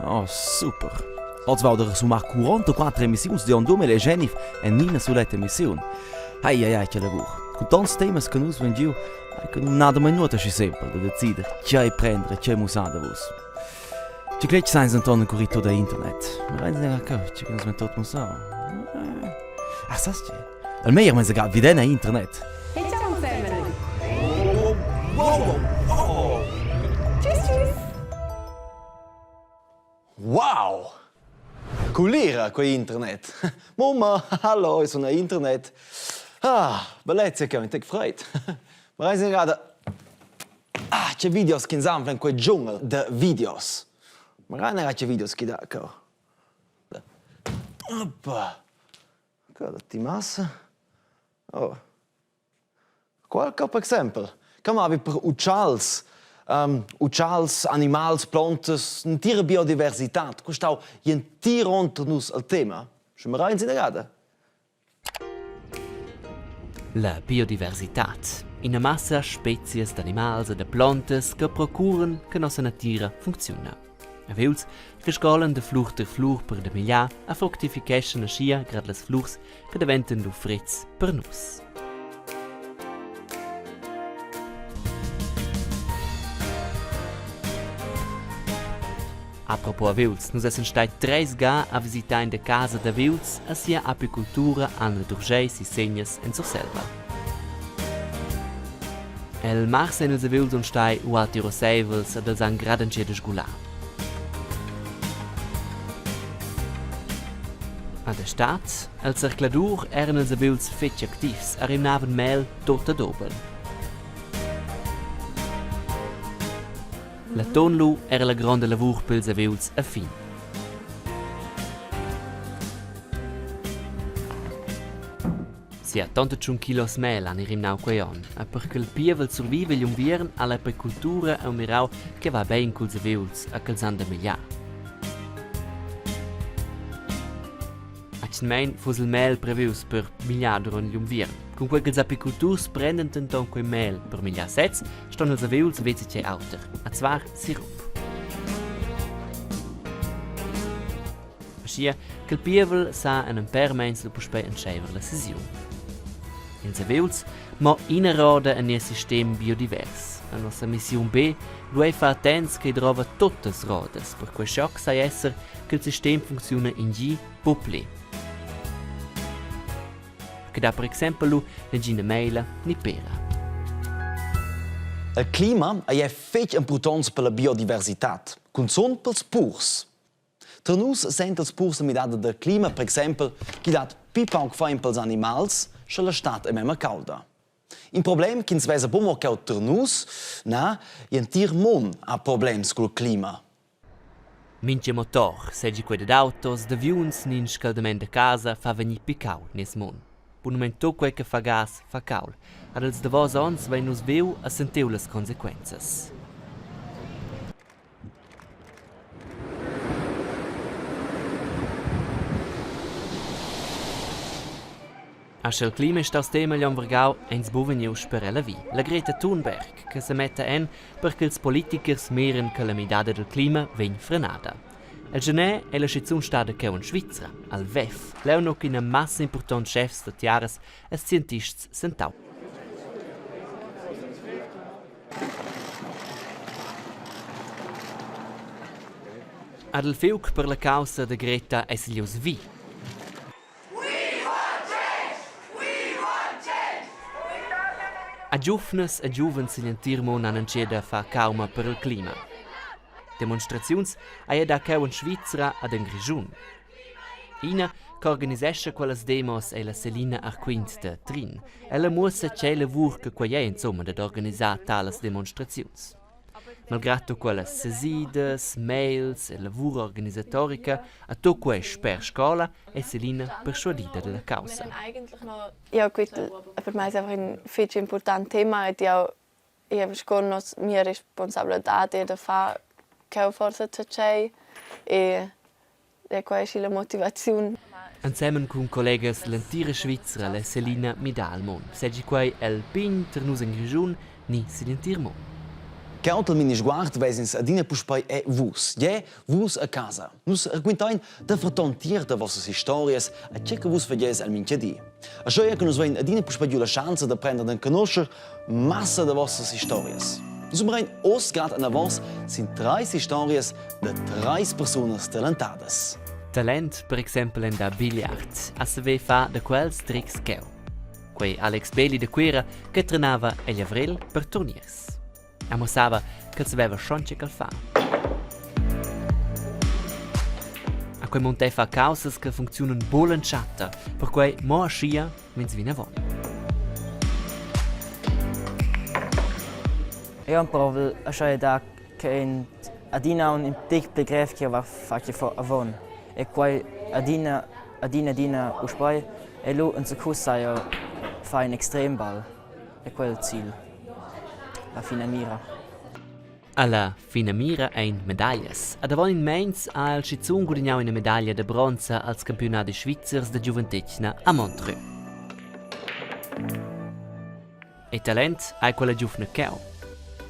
Oh, super. Als wouden er zomaar 44 emissioni di un 2019 e nina sulle emissioni. Ai, che lavoro. Con tanti temi che noi vengiamo, non nada mai nuoto è semplice da decidere che prendere, che musare vos. Ci credi che sai intorno al corrido da internet. Ma rein ne racca, ci che non tot musare. Ah, sai che? Al meglio man sogar video na internet. Hey, ciao family. Wow! Tschüss. Wow! Culira con internet. Mamma, hallo, ich sono internet. Ah, bellezza che mi tek freit. Ma rein gerade. Ah, c'è videos che insample in quel dschungel de videos. Ma rein c'è videos che da co. Oppa. Cosa ti massa? Oh. Qualche per esempio. Come avevi per uccials, animals, plantes, una tira biodiversità. Questo è un tiro contro noi al tema. Ci mi rein in La biodiversità. Una massa species d'animals e de plantes che procuren che nostra natura funziona. A veus verscholen de flur ter flur per de miglià a fructification a scia grad les flurs che diventen du fritz per nus. Apropos a Vils, nus essen stai 3 ga a visitar in de casa de Vils a sia apicultura an le durgeis i segnes en Surselva. El mars en els a Vils un stai u alti roseivels ad els an gradencie de sgular. Ad estat, el circladur eran els a Vils fetg activs a rimnaven mel tot ad oben. La tonlu era la grande lavur pels aveuls a fin. Si ha 81 kilos mel an rimnau queion, a perché il pievel survive gli unviern all'apicultura è un mirau che va ben culs aveuls a calzan da miglià. Accenmein fus il mel previus per miglià durant gli unviern. Con quel che els apiculturs prenden tenton quei mel per miglià sets, ston els aveuls vezece auter, a zwar sirup. Aschia, che il pievel sa en impermens lo puspei enschever la sesiun. Els aveuls mo ina roda en ihr sistem biodivers. A nostra missiun B, lui fa attens che trova totes rodas, per quel schoc sai esser che il sistem funziona in gi popli. Che da per esempio ne gina meila ni pera. Il clima è fetch importante per la biodiversità, con son pels purs. Tra nus sent els purs midada del clima, per esempio, che dat pipauk fein pels animals, che la stat è mema cauda. Il problema che ens vesa bumo caut tra nus, na, jentir mon ha problems col clima. Minche motor, seggi quei d'autos, d'avions nin scaldament de casa fa venir picau nes mon. Punument tot quel che fa gas fa caul. Ad els davos ons vein nus viu a sentiu les consequenzas. Asche il clima sta aus temaglion vergau eins buvenius per ella vi. La Greta Thunberg, che se mette en perché ils politikers meren che la midada del clima vein frenada. El genè è la schizzun stada che in Svizzera, al WEF, leuno che una massa importante chefs de tiaras e scientists sentau. Ad il fiuc per la causa de Greta es lius vi. A giufnes e giuven silentirmon an enceda fa cauma per il clima. Demonstraziuns hai da che in Svizzera ad en Grigiun. Ina che organisesce quelles demos è la Selina Arquint de Trin. Ella muossa c'è lavur che quai è insomma ad organizzare tales demonstraziuns. Malgrado quelles sesides, mails e lavur organisatorica, a to quai per scola è Selina persuadida della causa. Ja, gut, für mich ist einfach ein viel importantes Thema. Ich habe schon noch mehr Responsabilität da che forse c'è e questa è la motivazione. Insieme con collegas l'entire Svizzera, la Selina Midalmon, seggi quai el pin ter nus in Grigiun ni silentirmon. Cautel minis guard vesins adina puspai e vus. Je vus a casa. Nus argumentain da vertontier da vossas historias a che che vus fagies al minchedi. A scho che nus vein adina puspai la chance da prendere den conoscer massa da vossas historias. Nus umrein os grad an avance sind 3 historias de 3 personas talentadas. Talent, per esempio, in da billiard, a se ve fa da quels tricks cheu. Quei Alex Bailey de Quera che trenava egli avril per turniers. E mostrava che se aveva schonce che fa. A quei monte fa causas che funzionano bolen chatta, per quei mo a scia vins vina von. Io provo a scegliere da che adina un tic begreff che va faccio for avon. E quei adina uspai e lu un secusa io fa un extremball. E quel ziel. La fine mira. Alla fine mira ein medaillas. Ad avon in Mainz ha il Schizun guadagnau una medaglia de bronza als campionati svizzers de Giuventetna a Montreux. E talent ha quella giovne cheu.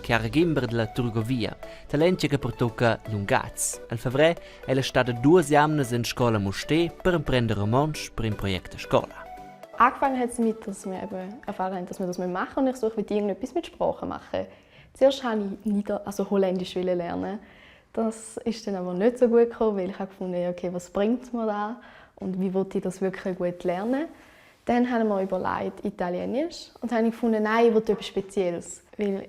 Chiara Gimber della Turgovia, talent che portocca Lungaz. Al febbraio è stata 2 jamnes in scuola Musté per imprendere romansch per un Projekt der Scuola. Angefangen hat es damit, dass wir eben erfahren haben, dass wir das machen und ich suche irgendetwas mit Sprachen machen. Zuerst wollte ich Holländisch lernen. Das ist dann aber nicht so gut gekommen, weil ich gefunden okay, was bringt mir das und wie will ich das wirklich gut lernen. Dann haben wir überlegt, Italienisch und dann habe ich gefunden, nein, ich will etwas Spezielles. Weil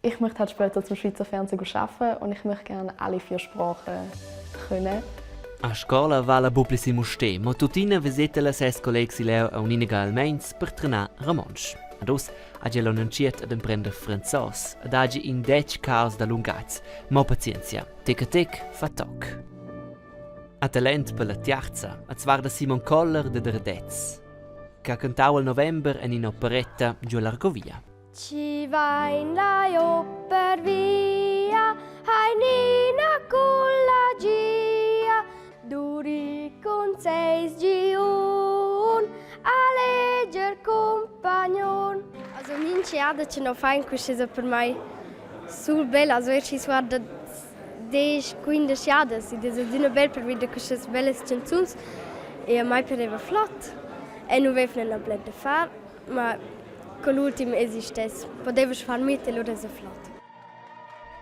ich möchte halt später zum Schweizer Fernsehen arbeiten und ich möchte gerne alle 4 Sprachen können. A scuola va la Bublisi Musté, ma tutina visita la ses colleghi leu a un'iniga al Mainz per trenar romansch. Ad us ha già l'annunciat ad imprender franzos, ad agi in 10 caos da Lungaz, ma pazienzia, tic a tic fa toc. A talent per la tiarza, a zwar da Simon Koller de Derdez, che ha cantato al november in operetta giù l'Argovia. Ci va in la opera via, hai nina con la gia, duri con 6 giun, a legger compagnon. Also min ciada ce no fain cuscesa per mai sul bella, also ci guarda 10-15 ciadas, ed è dina bel per vedere cuscesa belle canzuns e a mai pareva flott. E non aveva una blenda far, ma con l'ultima esistesse, poteva far mit e lo resa flott.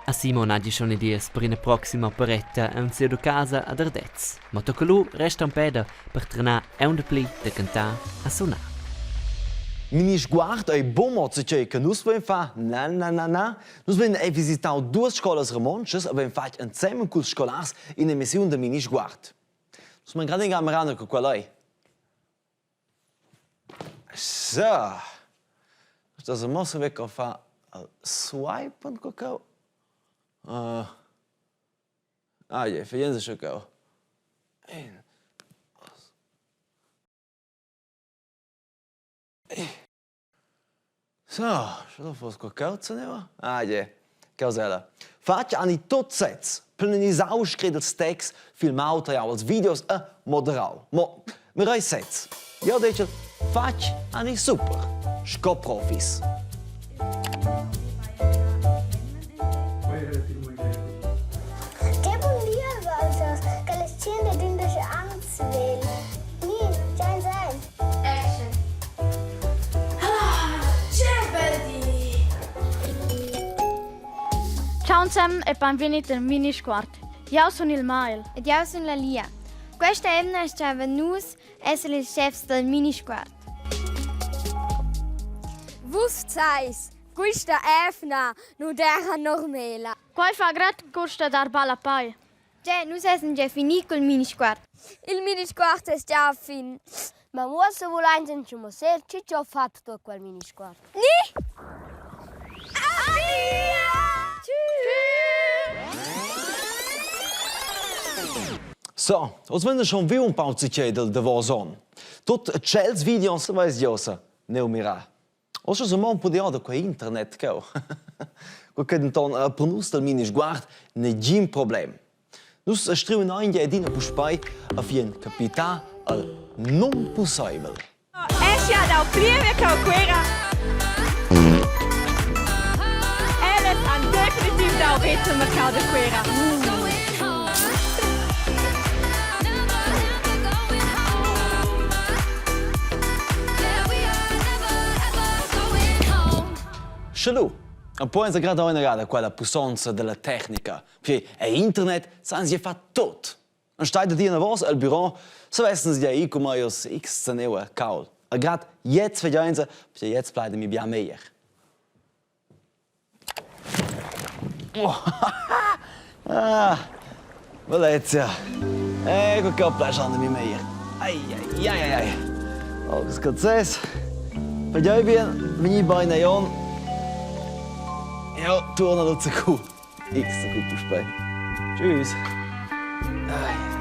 A Simon ha schon ideas per una prossima operetta a un seu de casa ad Ardez, ma tocca lui resta un peda per trenar e un depli de cantar a suonar. Mini sguardo è bon mozzo che nus ven fa na. Nus ven visitau 2 scolas romanches, aber fac insieme cul scolars in emission de mini sguard. Nus man gerade in camerano con quell'ai. So. Das ist mosse weg auf swipe und gucken. Ja, vergessen schon go. So, schon was gucken zu nehmen. Ja, causella. Faccia ani tot sets. Plenis ausgeredeltes Text, Filmmaterial, als Videos, moderal. Mo, mir reis sets. Ja, detto, faccia ani super. Scoprofis. Che buon dia, Walter, che le scene di indische Angst will. Nie, sein. Action. Ciao insieme e benvenuti al Mini Squart. Io sono il Mael. Ed io sono la Lia. Questa è una strada nus essere il chef del Mini Squart. Vus sais, questa Efna, nu dera normela. Qua fa grad costa dar balla pai. Già, nus essen già finito col Mini Squart. Il Mini Squart è già fin. Ma mossa volante non ci moser, ci ho fatto tutto quel Mini Squart. Ni? So, os wenn schon wie un pauziche del de Vozon. Tot chels videos weiß josa, neu mira. Os so mon podia da qua internet go. Ko ken ton pronus del Mini Sguard ne gim problem. Nus striuen ein ja dina puspai a fien capita al non possible. Esce da prima che quera. Elles an definitiv Ja, bitte, wir können da quera. Shalom. E poi si grada una rada quella pussanza della tecnica. Perché a internet sanno si fa tutto. Non stai da dire una volta al bureau, so wissen sie ja ich komme aus X zu nehmen, kaul. Und gerade jetzt verdienen sie, perché jetzt bleiben wir bien mehr. Oh. Ah, Valencia. Ecco che ho piacere mi mehr. Ai ai ai ai. Oh, scozzese. Vediamo bien, veni bene on. Ja, torna lo zu gut. X zu gut besprechen. Tschüss. Ai.